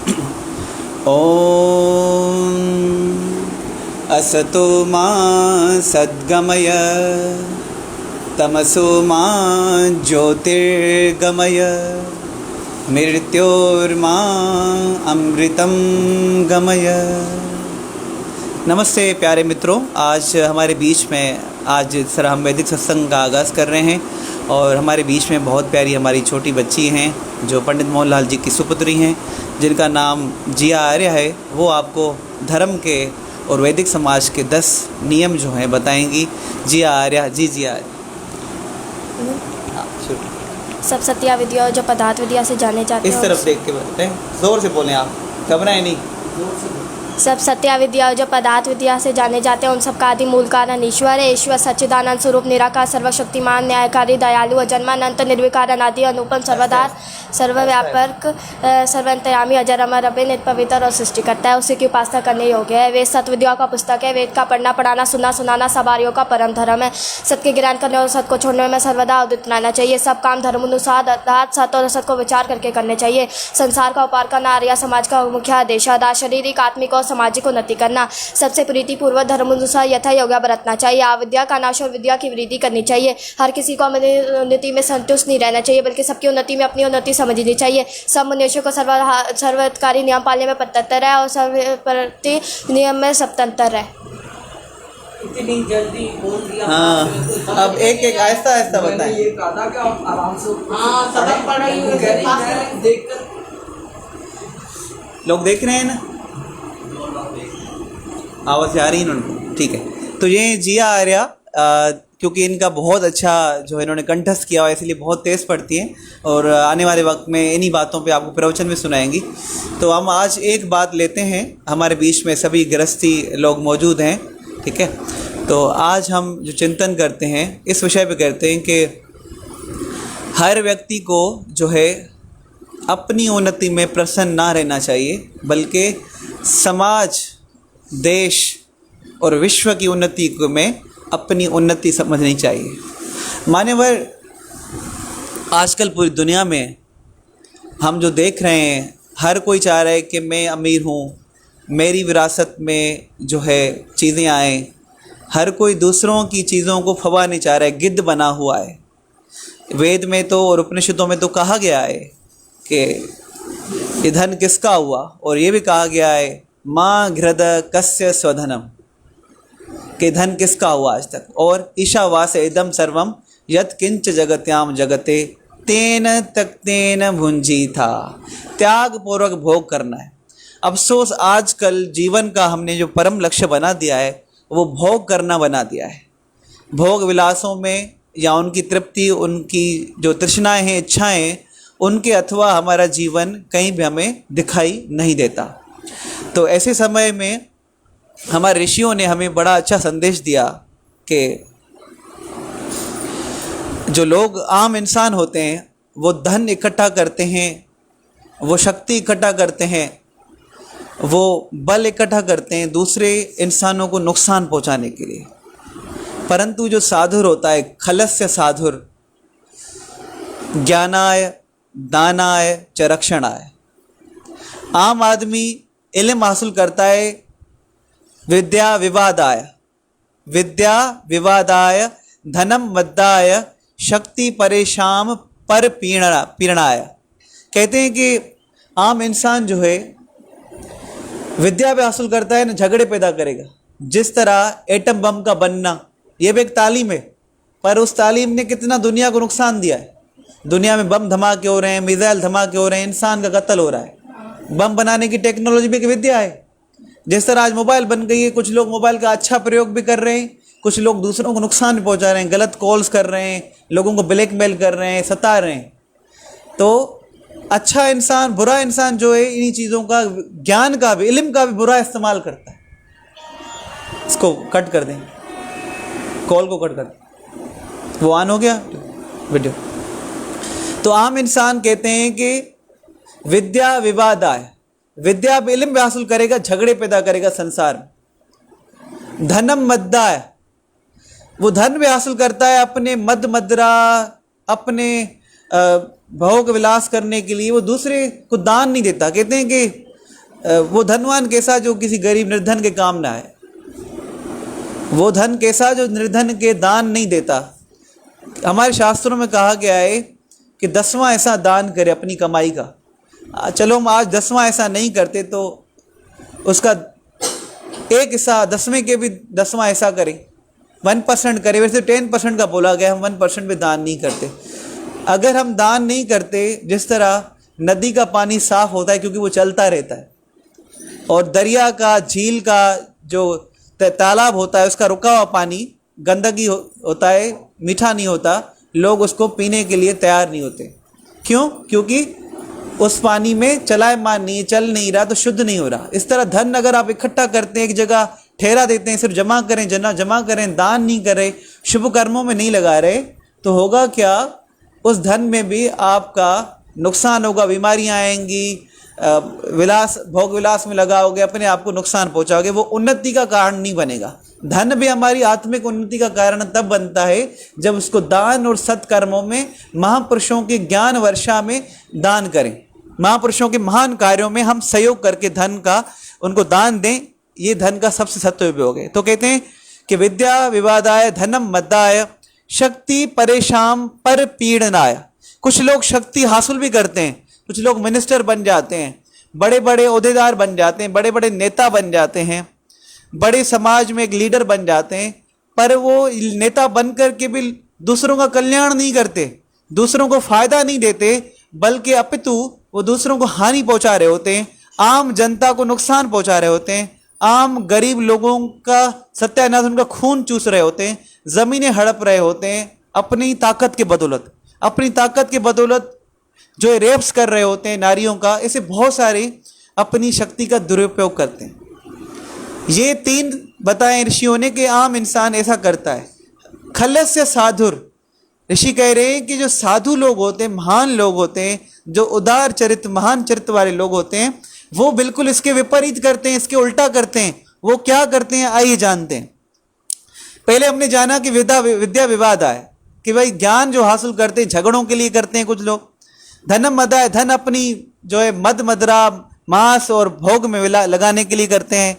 ॐ असतो मा सद्गमय तमसो मा ज्योतिर्गमय मृत्योर्मा अमृतं गमय। नमस्ते प्यारे मित्रों, आज हमारे बीच में सर हम वैदिक सत्संग का आगाज़ कर रहे हैं और हमारे बीच में बहुत प्यारी हमारी छोटी बच्ची हैं जो पंडित मोहनलाल जी की सुपुत्री हैं, जिनका नाम जिया आर्य है। वो आपको धर्म के और वैदिक समाज के 10 नियम जो हैं बताएंगी। जिया आर्य जी, जिया आर्य। सब सत्या विद्या जो पदार्थ विद्या से जाने जाते हैं। इस तरफ देख के बोलते हैं, जोर से बोलें, आप घबराएं नहीं। सब सत्या विद्या जो पदार्थ विद्या से जाने जाते हैं उन सब का आदि मूल कारण ईश्वर है। ईश्वर सच्चिदानंद स्वरूप निराकार सर्वशक्तिमान न्यायकारी दयालु अजन्मानंत निर्विकार अनादि अनुपम सर्वधार सर्वव्यापक सर्वंतर्यामी अजर अमर अभय नित्य पवित्र और सृष्टि करता है। उसी की उपासना करने योग्य है। वेद सत्य विद्या का पुस्तक है। वेद का पढ़ना पढ़ाना सुनना सुनाना सब आर्यों का परम धर्म है। सत्य के ज्ञान करने और सत्य को छोड़ने में सर्वदा उदित रहना चाहिए। सब काम धर्म अनुसार अर्थात सत्य और असत को विचार करके करने चाहिए। संसार का उपार करना आर्य समाज का मुख्य आदेश है। शारीरिक आत्मिक और सामाजिक उन्नति करना सबसे प्रीतिपूर्वक धर्म अनुसार यथा योग्य बरतना चाहिए। अविद्या का नाश और विद्या की वृद्धि करनी चाहिए। हर किसी को उन्नति में संतुष्ट नहीं रहना चाहिए, बल्कि सबकी उन्नति में अपनी उन्नति समझनी चाहिए। सब मनुष्यों को सर्वहितकारी नियम पालने में पतंतर है और सर्वप्रति नियम में स्वतंत्र है। इतनी जल्दी बोल दिया। हाँ, अब एक एक आहिस्ता आहिस्ता बताएं। ये कहा कि आप आराम से सबक पढ़ाई देखकर लोग देख रहे हैं ना, आवाज़ आ रही है उनको? ठीक है। तो ये जिया आर्या क्योंकि इनका बहुत अच्छा जो इन्होंने कंठस्थ किया हुआ है, इसलिए बहुत तेज़ पढ़ती हैं और आने वाले वक्त में इन्हीं बातों पे आपको प्रवचन में सुनाएंगी। तो हम आज एक बात लेते हैं, हमारे बीच में सभी गृहस्थी लोग मौजूद हैं, ठीक है। तो आज हम जो चिंतन करते हैं इस विषय पे करते हैं कि हर व्यक्ति को जो है अपनी उन्नति में प्रसन्न ना रहना चाहिए, बल्कि समाज, देश और विश्व की उन्नति में अपनी उन्नति समझनी चाहिए। मान्यवर, आजकल पूरी दुनिया में हम जो देख रहे हैं, हर कोई चाह रहा है कि मैं अमीर हूँ, मेरी विरासत में जो है चीज़ें आएँ। हर कोई दूसरों की चीज़ों को फवा नहीं चाह रहा है, गिद्ध बना हुआ है। वेद में तो और उपनिषदों में तो कहा गया है कि ये धन किसका हुआ, और ये भी कहा गया है माँ घृद कस्य स्वधनम, कि धन किसका हुआ आज तक। और ईशावास इदम सर्वम यत् किंच जगत्याम जगते तेन तक्तेन भुंजी था। त्याग पूर्वक भोग करना है। अफसोस आजकल जीवन का हमने जो परम लक्ष्य बना दिया है वो भोग करना बना दिया है। भोग विलासों में या उनकी तृप्ति, उनकी जो तृष्णाएं हैं, इच्छाएं, उनके अथवा हमारा जीवन कहीं भी हमें दिखाई नहीं देता। तो ऐसे समय में हमारे ऋषियों ने हमें बड़ा अच्छा संदेश दिया कि जो लोग आम इंसान होते हैं वो धन इकट्ठा करते हैं, वो शक्ति इकट्ठा करते हैं, वो बल इकट्ठा करते हैं दूसरे इंसानों को नुकसान पहुंचाने के लिए। परंतु जो साधुर होता है, खलस्य साधुर, ज्ञानाय दानाय च रक्षणाय। आम आदमी इल्म हासिल करता है विद्या विवादाय धनम मद्दाय शक्ति परेशान पर पीड़नाय। कहते हैं कि आम इंसान जो है विद्या भी हासिल करता है ना, झगड़े पैदा करेगा। जिस तरह एटम बम का बनना, ये भी एक तालीम है, पर उस तालीम ने कितना दुनिया को नुकसान दिया है। दुनिया में बम धमाके हो रहे हैं, मिसाइल धमाके हो रहे हैं, इंसान का कत्ल हो रहा है। बम बनाने की टेक्नोलॉजी भी एक विद्या है। जिस तरह आज मोबाइल बन गई है, कुछ लोग मोबाइल का अच्छा प्रयोग भी कर रहे हैं, कुछ लोग दूसरों को नुकसान भी पहुंचा रहे हैं, गलत कॉल्स कर रहे हैं, लोगों को ब्लैकमेल कर रहे हैं, सता रहे हैं। तो अच्छा इंसान, बुरा इंसान जो है इन्हीं चीज़ों का, ज्ञान का भी, इल्म का भी बुरा इस्तेमाल करता है। इसको कट कर दें, कॉल को कट कर दें। वो ऑन हो गया वीडियो। तो आम इंसान कहते हैं कि विद्या विवादाय, विद्या भी, इल्म भी हासिल करेगा, झगड़े पैदा करेगा संसार में। धनम मद्दाय, वो धन भी हासिल करता है अपने मद मदरा, अपने भोग विलास करने के लिए, वो दूसरे को दान नहीं देता। कहते हैं कि वो धनवान कैसा जो किसी गरीब निर्धन के काम ना आए, वो धन कैसा जो निर्धन के दान नहीं देता। हमारे शास्त्रों में कहा गया है कि 10वां ऐसा दान करे अपनी कमाई का। चलो हम आज 10वां ऐसा नहीं करते तो उसका एक हिस्सा 10वें के भी 10वां ऐसा करें, 1% करें। वैसे 10% का बोला गया, हम 1% भी दान नहीं करते। अगर हम दान नहीं करते, जिस तरह नदी का पानी साफ होता है क्योंकि वो चलता रहता है, और दरिया का, झील का जो तालाब होता है उसका रुका हुआ पानी गंदगी होता है, मीठा नहीं होता, लोग उसको पीने के लिए तैयार नहीं होते। क्यों? क्योंकि उस पानी में चलायमान नहीं, चल नहीं रहा, तो शुद्ध नहीं हो रहा। इस तरह धन अगर आप इकट्ठा करते हैं, एक जगह ठहरा देते हैं, सिर्फ जमा करें, जमा करें, दान नहीं करें, शुभ कर्मों में नहीं लगा रहे, तो होगा क्या? उस धन में भी आपका नुकसान होगा, बीमारियां आएंगी, भोग विलास में लगाओगे, अपने आप को नुकसान पहुंचाओगे, वो उन्नति का कारण नहीं बनेगा। धन भी हमारी आत्मिक उन्नति का कारण तब बनता है जब उसको दान और सत्कर्मों में, महापुरुषों के ज्ञान वर्षा में दान करें, महापुरुषों के महान कार्यों में हम सहयोग करके धन का उनको दान दें। ये धन का सबसे सदुपयोग है। तो कहते हैं कि विद्या विवादाय धनम मद्दाय शक्ति परेशान पर पीड़नाय। कुछ लोग शक्ति हासिल भी करते हैं, कुछ लोग मिनिस्टर बन जाते हैं, बड़े बड़े ओहदेदार बन जाते हैं, बड़े बड़े नेता बन जाते हैं, बड़े समाज में एक लीडर बन जाते हैं, पर वो नेता बन कर के भी दूसरों का कल्याण नहीं करते, दूसरों को फायदा नहीं देते, बल्कि अपितु वो दूसरों को हानि पहुंचा रहे होते हैं, आम जनता को नुकसान पहुंचा रहे होते हैं, आम गरीब लोगों का सत्यानाश, उनका खून चूस रहे होते हैं, ज़मीनें हड़प रहे होते हैं अपनी ताकत के बदौलत, अपनी ताकत के बदौलत जो रेप्स कर रहे होते हैं नारियों का। ऐसे बहुत सारे अपनी शक्ति का दुरुपयोग करते हैं। ये 3 बताएं ऋषियों ने कि आम इंसान ऐसा करता है। खलस्य साधुर, ऋषि कह रहे हैं कि जो साधु लोग होते हैं, महान लोग होते हैं, जो उदार चरित्र, महान चरित्र वाले लोग होते हैं, वो बिल्कुल इसके विपरीत करते हैं, इसके उल्टा करते हैं। वो क्या करते हैं आइए जानते हैं। पहले हमने जाना कि विद्या विवाद आए, कि भाई ज्ञान जो हासिल करते हैं झगड़ों के लिए करते हैं कुछ लोग। धनम मदाय, धन अपनी जो है मद मदरा मांस और भोग में लगाने के लिए करते हैं,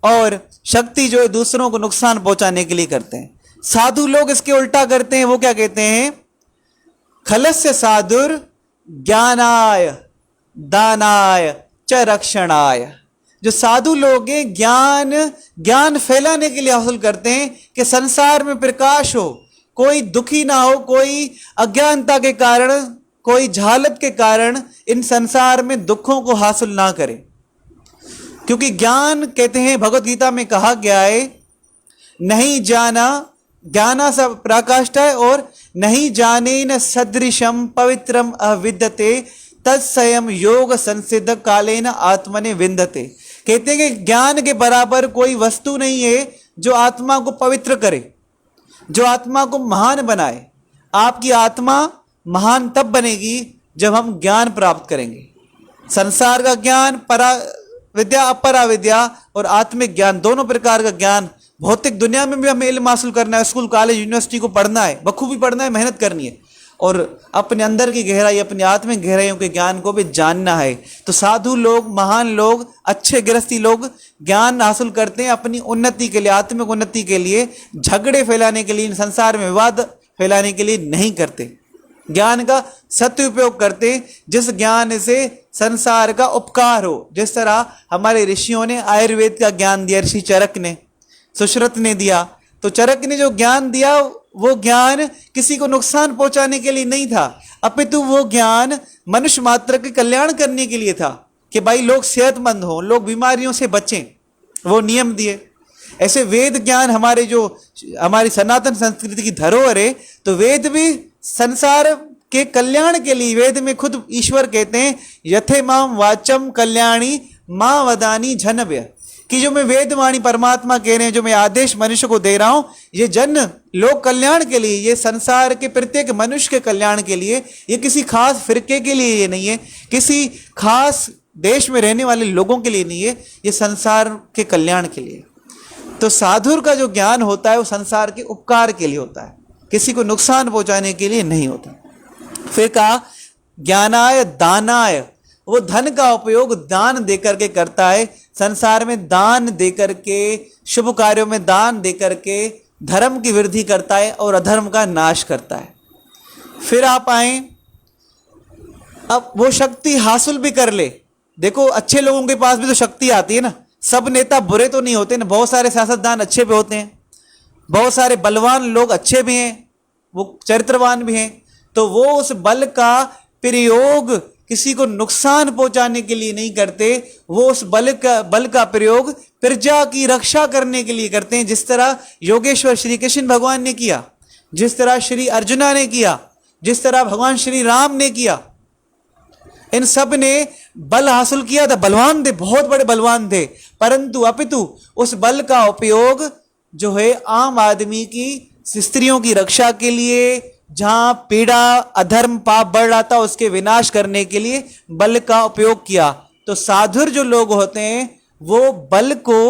और शक्ति जो है दूसरों को नुकसान पहुंचाने के लिए करते हैं। साधु लोग इसके उल्टा करते हैं। वो क्या कहते हैं? खलस्य साधुर ज्ञानाय दानाय च रक्षणाय। जो साधु लोग हैं ज्ञान फैलाने के लिए हासिल करते हैं कि संसार में प्रकाश हो, कोई दुखी ना हो, कोई अज्ञानता के कारण, कोई जहालत के कारण इन संसार में दुखों को हासिल ना करे। क्योंकि ज्ञान, कहते हैं भगवत गीता में कहा गया है, नहीं जाना ज्ञाना सब पराकाष्ठा है, और नहीं जाने न सदृशम पवित्रम अविद्यते तत्स्वयं योग संसिद्ध कालेन आत्मने विन्दते। कहते हैं कि ज्ञान के बराबर कोई वस्तु नहीं है जो आत्मा को पवित्र करे, जो आत्मा को महान बनाए। आपकी आत्मा महान तब बनेगी जब हम ज्ञान प्राप्त करेंगे। संसार का ज्ञान, परा विद्या, अपरा विद्या और आत्मिक ज्ञान, दोनों प्रकार का ज्ञान। भौतिक दुनिया में भी हमें इल्म हासिल करना है, स्कूल कॉलेज यूनिवर्सिटी को पढ़ना है, बखूबी पढ़ना है, मेहनत करनी है, और अपने अंदर की गहराई, अपनी आत्मिक गहराइयों के ज्ञान को भी जानना है। तो साधु लोग, महान लोग, अच्छे गृहस्थी लोग ज्ञान हासिल करते हैं अपनी उन्नति के लिए, आत्मिक उन्नति के लिए, झगड़े फैलाने के लिए, संसार में विवाद फैलाने के लिए नहीं करते। ज्ञान का सदुपयोग करते, जिस ज्ञान से संसार का उपकार हो। जिस तरह हमारे ऋषियों ने आयुर्वेद का ज्ञान दिया, ऋषि चरक ने, सुश्रुत ने दिया। तो चरक ने जो ज्ञान दिया, वो ज्ञान किसी को नुकसान पहुंचाने के लिए नहीं था, अपितु वो ज्ञान मनुष्य मात्र के कल्याण करने के लिए था, कि भाई लोग सेहतमंद हों, लोग बीमारियों से बचें। वो नियम दिए। ऐसे वेद ज्ञान हमारी सनातन संस्कृति की धरोहर है। तो वेद भी संसार के कल्याण के लिए, वेद में खुद ईश्वर कहते हैं, यथे माम वाचम कल्याणी मां वदानी जनव्य, कि जो मैं वेदवाणी परमात्मा कह रहे हैं, जो मैं आदेश मनुष्य को दे रहा हूं, ये जन लोक कल्याण के लिए, ये संसार के प्रत्येक मनुष्य के कल्याण के लिए, ये किसी खास फिरके के लिए ये नहीं है, किसी खास देश में रहने वाले लोगों के लिए नहीं है, ये संसार के कल्याण के लिए। तो साधुर का जो ज्ञान होता है वो संसार के उपकार के लिए होता है, किसी को नुकसान पहुंचाने के लिए नहीं होता। फिर कहा ज्ञानाय दानाय, वो धन का उपयोग दान दे करके करता है, संसार में दान दे करके, शुभ कार्यों में दान दे करके धर्म की वृद्धि करता है और अधर्म का नाश करता है। फिर आप आए, अब वो शक्ति हासिल भी कर ले। देखो अच्छे लोगों के पास भी तो शक्ति आती है ना, सब नेता बुरे तो नहीं होते ना, बहुत सारे सियासतदान अच्छे भी होते हैं, बहुत सारे बलवान लोग अच्छे भी हैं, वो चरित्रवान भी हैं। तो वो उस बल का प्रयोग किसी को नुकसान पहुंचाने के लिए नहीं करते, वो उस बल का प्रयोग प्रजा की रक्षा करने के लिए करते हैं। जिस तरह योगेश्वर श्री कृष्ण भगवान ने किया, जिस तरह श्री अर्जुना ने किया, जिस तरह भगवान श्री राम ने किया, इन सब ने बल हासिल किया था, बलवान थे, बहुत बड़े बलवान थे, परंतु अपितु उस बल का उपयोग जो है आम आदमी की, स्त्रियों की रक्षा के लिए, जहां पीड़ा अधर्म पाप बढ़ रहा था उसके विनाश करने के लिए बल का उपयोग किया। तो साधुर जो लोग होते हैं वो बल को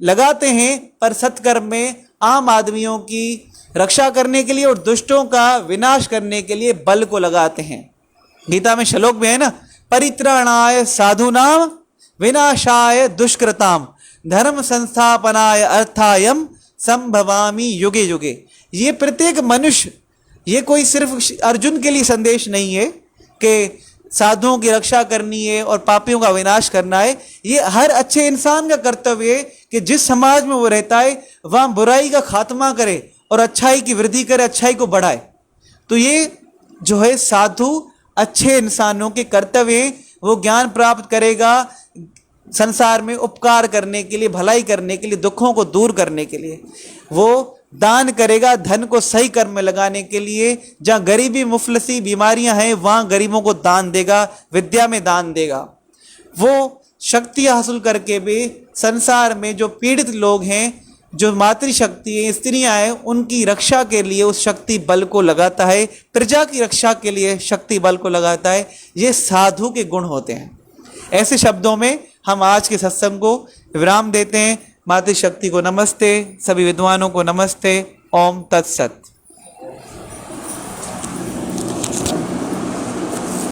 लगाते हैं पर सत्कर्म में आम आदमियों की रक्षा करने के लिए और दुष्टों का विनाश करने के लिए बल को लगाते हैं। गीता में श्लोक भी है ना, परित्राणाय साधूनाम विनाशाय दुष्कृताम धर्म संस्थापनाय अर्थायम संभवामि युगे युगे। ये प्रत्येक मनुष्य, ये कोई सिर्फ अर्जुन के लिए संदेश नहीं है कि साधुओं की रक्षा करनी है और पापियों का विनाश करना है। ये हर अच्छे इंसान का कर्तव्य है कि जिस समाज में वो रहता है वहाँ बुराई का खात्मा करे और अच्छाई की वृद्धि करे, अच्छाई को बढ़ाए। तो ये जो है साधु अच्छे इंसानों के कर्तव्य हैं। वो ज्ञान प्राप्त करेगा संसार में उपकार करने के लिए, भलाई करने के लिए, दुखों को दूर करने के लिए। वो दान करेगा धन को सही कर्म में लगाने के लिए, जहाँ गरीबी मुफलसी बीमारियां हैं वहाँ गरीबों को दान देगा, विद्या में दान देगा। वो शक्ति हासिल करके भी संसार में जो पीड़ित लोग हैं, जो मातृशक्ति है, स्त्रियां हैं, उनकी रक्षा के लिए उस शक्ति बल को लगाता है, प्रजा की रक्षा के लिए शक्ति बल को लगाता है। ये साधु के गुण होते हैं। ऐसे शब्दों में हम आज के सत्संग को विराम देते हैं। मातृशक्ति को नमस्ते, सभी विद्वानों को नमस्ते। ओम तत्सत।